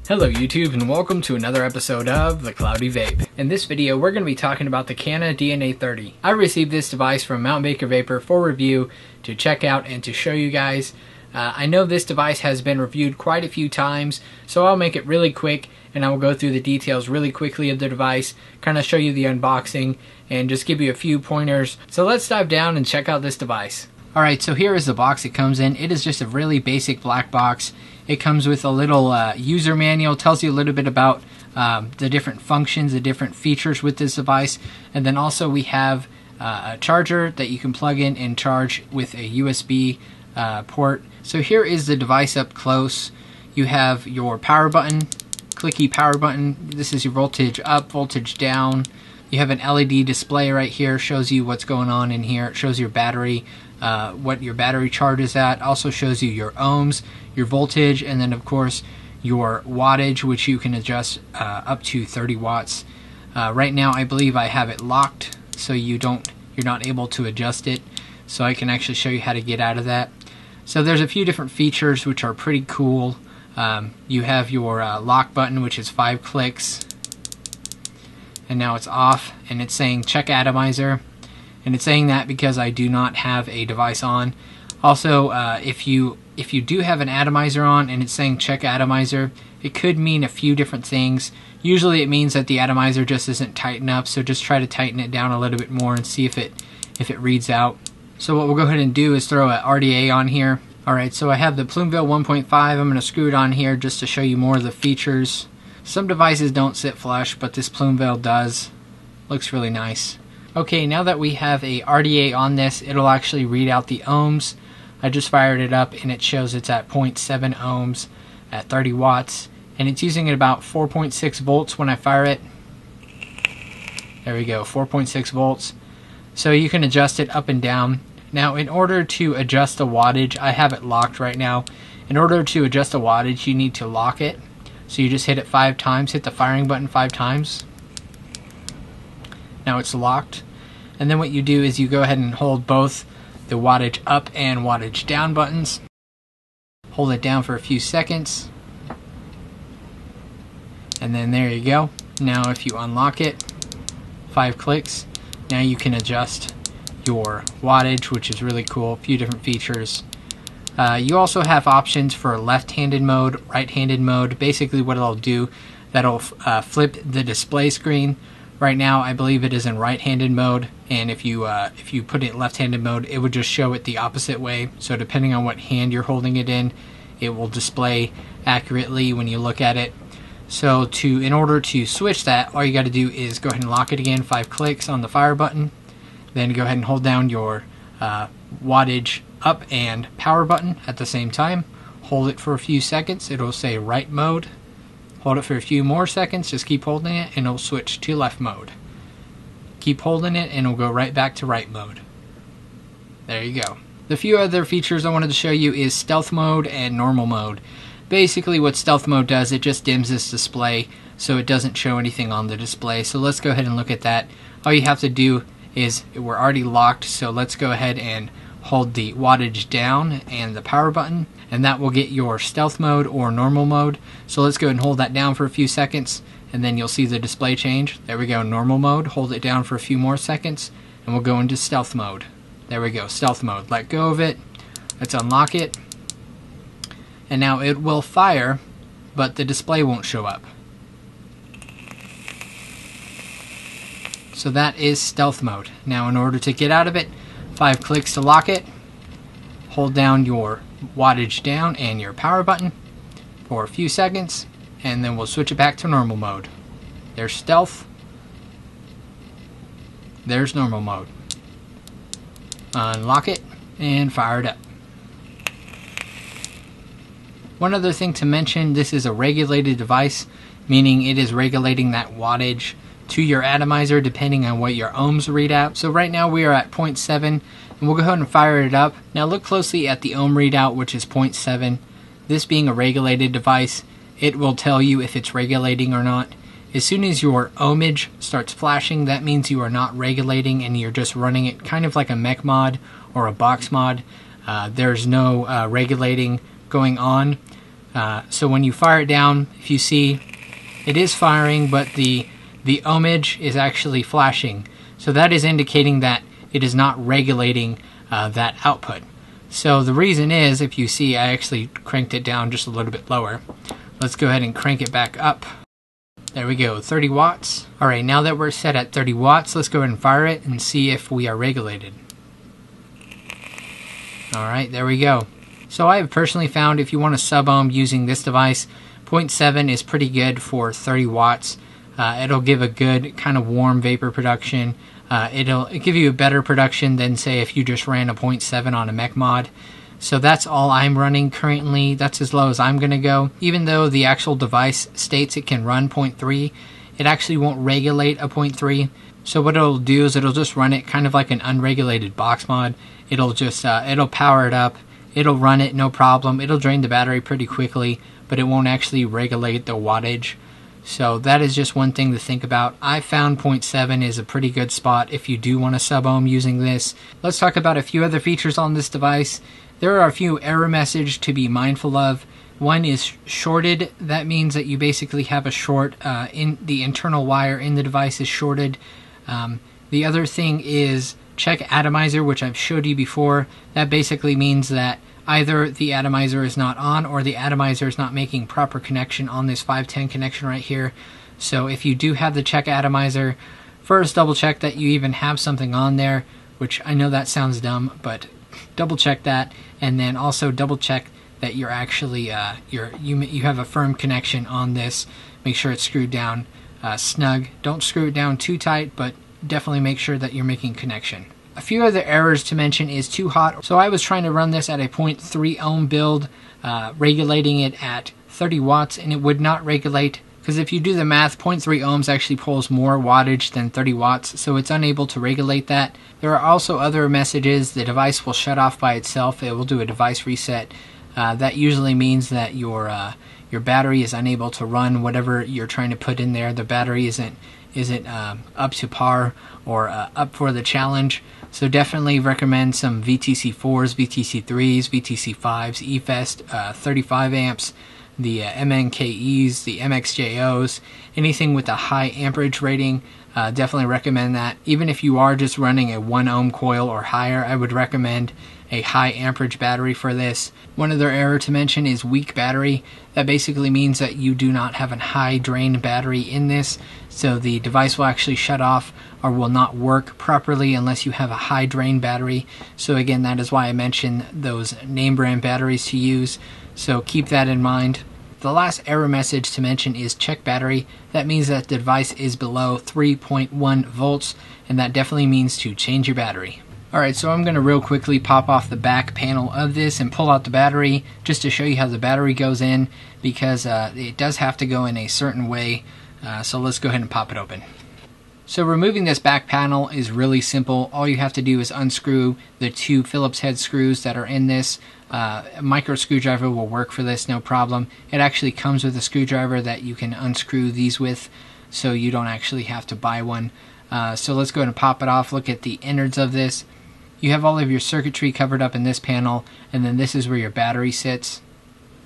Hello YouTube and welcome to another episode of The Cloudy Vape. In this video we're going to be talking about the Cana DNA 30. I received this device from Mount Baker Vapor for review to check out and to show you guys. I know this device has been reviewed quite a few times, so I'll make it really quick and I will go through the details really quickly of the device, kind of show you the unboxing and just give you a few pointers. So let's dive down and check out this device. Alright, so here is the box it comes in. It is just a really basic black box. It comes with a little user manual, tells you a little bit about the different functions, the different features with this device. And then also we have a charger that you can plug in and charge with a USB port. So here is the device up close. You have your power button, clicky power button. This is your voltage up, voltage down. You have an LED display right here, shows you what's going on in here. It shows your battery, what your battery charge is at. Also shows you your ohms, your voltage, and then of course your wattage, which you can adjust up to 30 watts. Right now I believe I have it locked, so you're not able to adjust it. So I can actually show you how to get out of that. So there's a few different features which are pretty cool. You have your lock button, which is 5 clicks. And now it's off, and it's saying check atomizer, and it's saying that because I do not have a device on. Also, if you do have an atomizer on and it's saying check atomizer, it could mean a few different things. Usually it means that the atomizer just isn't tight enough, so just try to tighten it down a little bit more and see if it reads out. So what we'll go ahead and do is throw an RDA on here. Alright, so I have the Plumeville 1.5. I'm going to screw it on here just to show you more of the features. Some devices don't sit flush, but this Plumeville does. Looks really nice. Okay, now that we have a RDA on this, it'll actually read out the ohms. I just fired it up and it shows it's at 0.7 ohms at 30 watts. And it's using about 4.6 volts when I fire it. There we go, 4.6 volts. So you can adjust it up and down. Now in order to adjust the wattage, I have it locked right now. In order to adjust the wattage, you need to lock it. So you just hit it 5 times, hit the firing button 5 times. Now it's locked. And then what you do is you go ahead and hold both the wattage up and wattage down buttons. Hold it down for a few seconds. And then there you go. Now if you unlock it, 5 clicks, now you can adjust your wattage, which is really cool. A few different features. You also have options for left-handed mode, right-handed mode. Basically what it'll do, that'll flip the display screen. Right now I believe it is in right-handed mode, and if you put it in left-handed mode, it would just show it the opposite way. So depending on what hand you're holding it in, it will display accurately when you look at it. So in order to switch that, all you got to do is go ahead and lock it again, 5 clicks on the fire button. Then go ahead and hold down your wattage up and power button at the same time. Hold it for a few seconds. It'll say right mode. Hold it for a few more seconds. Just keep holding it and it'll switch to left mode. Keep holding it and it'll go right back to right mode. There you go. The few other features I wanted to show you is stealth mode and normal mode. Basically what stealth mode does, it just dims this display so it doesn't show anything on the display. So let's go ahead and look at that. All you have to do is, we're already locked, so let's go ahead and hold the wattage down and the power button, and that will get your stealth mode or normal mode. So let's go ahead and hold that down for a few seconds, and then you'll see the display change. There we go, normal mode. Hold it down for a few more seconds, and we'll go into stealth mode. There we go, stealth mode. Let go of it. Let's unlock it. And now it will fire, but the display won't show up. So that is stealth mode. Now in order to get out of it, 5 clicks to lock it. Hold down your wattage down and your power button for a few seconds, and then we'll switch it back to normal mode. There's stealth. There's normal mode. Unlock it and fire it up. One other thing to mention, this is a regulated device, meaning it is regulating that wattage to your atomizer depending on what your ohms read out. So right now we are at 0.7, and we'll go ahead and fire it up. Now look closely at the ohm readout, which is 0.7. This being a regulated device, it will tell you if it's regulating or not. As soon as your ohmage starts flashing, that means you are not regulating and you're just running it kind of like a mech mod or a box mod. There's no regulating going on. So when you fire it down, if you see, it is firing, but the ohmage is actually flashing. So that is indicating that it is not regulating that output. So the reason is, if you see, I actually cranked it down just a little bit lower. Let's go ahead and crank it back up. There we go, 30 watts. Alright, now that we're set at 30 watts, let's go ahead and fire it and see if we are regulated. Alright, there we go. So I have personally found if you want to sub-ohm using this device, 0.7 is pretty good for 30 watts. It'll give a good kind of warm vapor production. It'll give you a better production than, say, if you just ran a 0.7 on a mech mod. So that's all I'm running currently. That's as low as I'm going to go. Even though the actual device states it can run 0.3, it actually won't regulate a 0.3. So what it'll do is it'll just run it kind of like an unregulated box mod. It'll just it'll power it up. It'll run it no problem. It'll drain the battery pretty quickly, but it won't actually regulate the wattage. So that is just one thing to think about. I found 0.7 is a pretty good spot if you do want to sub-ohm using this. Let's talk about a few other features on this device. There are a few error messages to be mindful of. One is shorted. That means that you basically have a short in the internal wire in the device is shorted. The other thing is check atomizer, which I've showed you before. That basically means that either the atomizer is not on or the atomizer is not making proper connection on this 510 connection right here. So if you do have the check atomizer, first double check that you even have something on there, which I know that sounds dumb, but double check that, and then also double check that you're actually you have a firm connection on this. Make sure it's screwed down snug. Don't screw it down too tight, but definitely make sure that you're making connection. A few other errors to mention is too hot. So I was trying to run this at a 0.3 ohm build, regulating it at 30 watts, and it would not regulate, because if you do the math, 0.3 ohms actually pulls more wattage than 30 watts, so it's unable to regulate that. There are also other messages. The device will shut off by itself. It will do a device reset. That usually means that your battery is unable to run whatever you're trying to put in there. The battery isn't up to par or up for the challenge. So definitely recommend some VTC4s, VTC3s, VTC5s, eFest 35 amps, the MNKEs, the MXJOs, anything with a high amperage rating. Definitely recommend that. Even if you are just running a 1 ohm coil or higher, I would recommend a high amperage battery for this. One other error to mention is weak battery. That basically means that you do not have a high drain battery in this, so the device will actually shut off or will not work properly unless you have a high drain battery. So again, that is why I mentioned those name brand batteries to use, so keep that in mind. The last error message to mention is check battery. That means that the device is below 3.1 volts, and that definitely means to change your battery. Alright, so I'm going to real quickly pop off the back panel of this and pull out the battery just to show you how the battery goes in, because it does have to go in a certain way. So let's go ahead and pop it open. So removing this back panel is really simple. All you have to do is unscrew the 2 Phillips head screws that are in this. A micro screwdriver will work for this, no problem. It actually comes with a screwdriver that you can unscrew these with, so you don't actually have to buy one. So let's go ahead and pop it off. Look at the innards of this. You have all of your circuitry covered up in this panel, and then this is where your battery sits.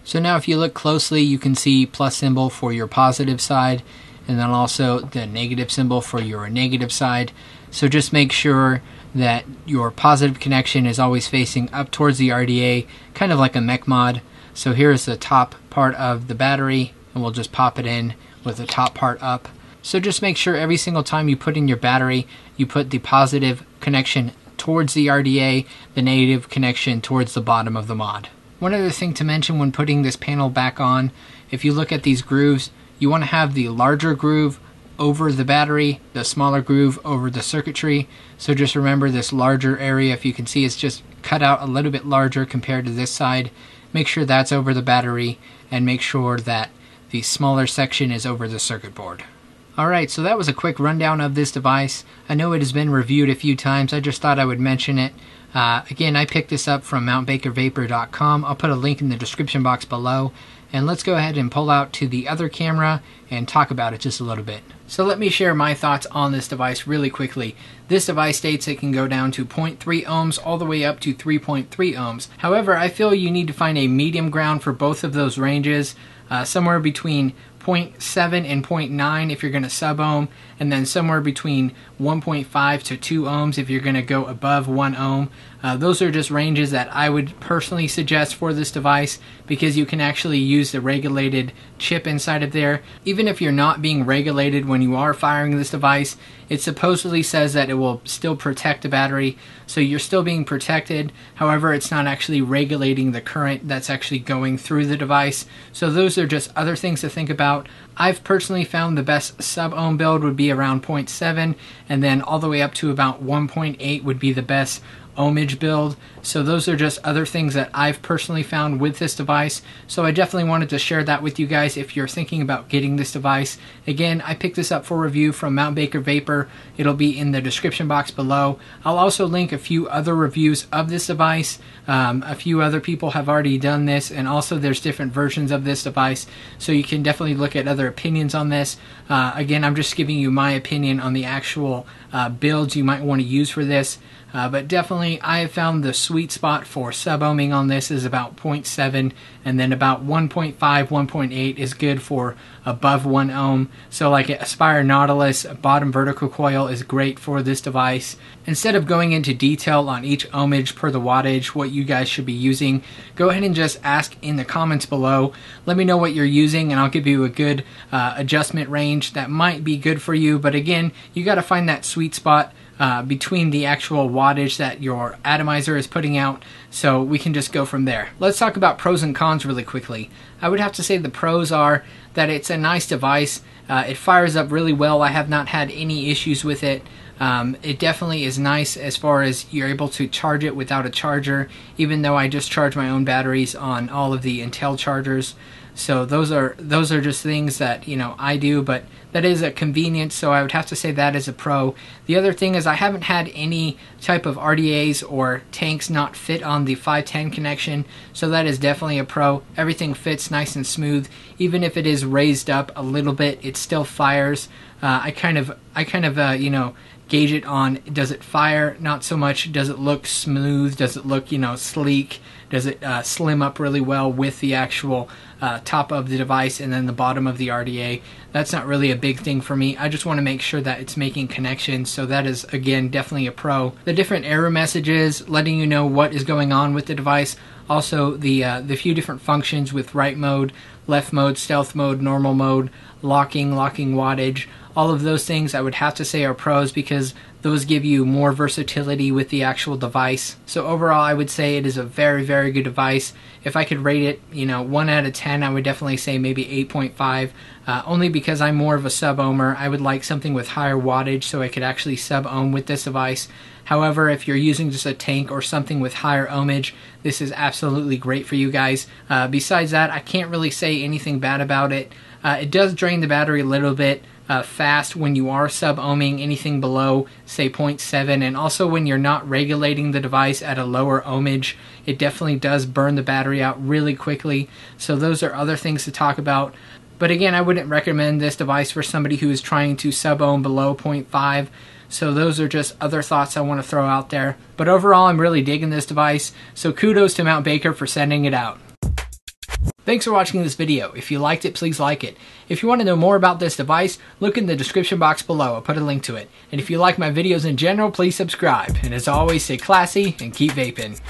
So now if you look closely, you can see plus symbol for your positive side, and then also the negative symbol for your negative side. So just make sure that your positive connection is always facing up towards the RDA, kind of like a mech mod. So here's the top part of the battery, and we'll just pop it in with the top part up. So just make sure every single time you put in your battery, you put the positive connection towards the RDA, the negative connection towards the bottom of the mod. One other thing to mention when putting this panel back on, if you look at these grooves, you want to have the larger groove over the battery, the smaller groove over the circuitry. So just remember this larger area, if you can see, it's just cut out a little bit larger compared to this side. Make sure that's over the battery, and make sure that the smaller section is over the circuit board. Alright, so that was a quick rundown of this device. I know it has been reviewed a few times. I just thought I would mention it. Again, I picked this up from mountbakervapor.com. I'll put a link in the description box below. And let's go ahead and pull out to the other camera and talk about it just a little bit. So let me share my thoughts on this device really quickly. This device states it can go down to 0.3 ohms all the way up to 3.3 ohms. However, I feel you need to find a medium ground for both of those ranges, somewhere between 0.7 and 0.9 if you're going to sub-ohm, and then somewhere between 1.5 to 2 ohms if you're going to go above 1 ohm. Those are just ranges that I would personally suggest for this device, because you can actually use the regulated chip inside of there. Even if you're not being regulated when you are firing this device, it supposedly says that it will still protect the battery, so you're still being protected. However, it's not actually regulating the current that's actually going through the device. So those are just other things to think about. I've personally found the best sub-ohm build would be around 0.7, and then all the way up to about 1.8 would be the best ohmage build. So those are just other things that I've personally found with this device. So I definitely wanted to share that with you guys if you're thinking about getting this device. Again, I picked this up for review from Mount Baker Vapor. It'll be in the description box below. I'll also link a few other reviews of this device. A few other people have already done this, and also there's different versions of this device, so you can definitely look at other opinions on this. Again, I'm just giving you my opinion on the actual builds you might want to use for this. But definitely I have found the sweet spot for sub-ohming on this is about 0.7, and then about 1.5, 1.8 is good for above 1 ohm. So like Aspire Nautilus bottom vertical coil is great for this device. Instead of going into detail on each ohmage per the wattage, what you guys should be using, go ahead and just ask in the comments below. Let me know what you're using, and I'll give you a good adjustment range that might be good for you. But again, you got to find that sweet spot between the actual wattage that your atomizer is putting out, so we can just go from there. Let's talk about pros and cons really quickly. I would have to say the pros are that it's a nice device. It fires up really well. I have not had any issues with it. It definitely is nice as far as you're able to charge it without a charger, even though I just charge my own batteries on all of the Intel chargers. So those are just things that, you know, I do, but that is a convenience, so I would have to say that is a pro. The other thing is I haven't had any type of RDAs or tanks not fit on the 510 connection, so that is definitely a pro. Everything fits nice and smooth. Even if it is raised up a little bit, it still fires. I kind of you know, gauge it on, does it fire? Not so much does it look smooth, does it look, you know, sleek, does it slim up really well with the actual top of the device and then the bottom of the RDA. That's not really a big thing for me. I just want to make sure that it's making connections, so that is, again, definitely a pro. The different error messages letting you know what is going on with the device. Also the few different functions with right mode, left mode, stealth mode, normal mode, locking wattage. All of those things I would have to say are pros, because those give you more versatility with the actual device. So overall, I would say it is a very, very good device. If I could rate it, you know, 1 out of 10, I would definitely say maybe 8.5, only because I'm more of a sub-ohmer. I would like something with higher wattage so I could actually sub-ohm with this device. However, if you're using just a tank or something with higher ohmage, this is absolutely great for you guys. Besides that, I can't really say anything bad about it. It does drain the battery a little bit fast when you are sub-ohming anything below, say 0.7, and also when you're not regulating the device at a lower ohmage, it definitely does burn the battery out really quickly. So those are other things to talk about. But again, I wouldn't recommend this device for somebody who is trying to sub-ohm below 0.5. So those are just other thoughts I want to throw out there. But overall, I'm really digging this device, so kudos to Mount Baker for sending it out. Thanks for watching this video. If you liked it, please like it. If you want to know more about this device, look in the description box below. I'll put a link to it. And if you like my videos in general, please subscribe. And as always, stay classy and keep vaping.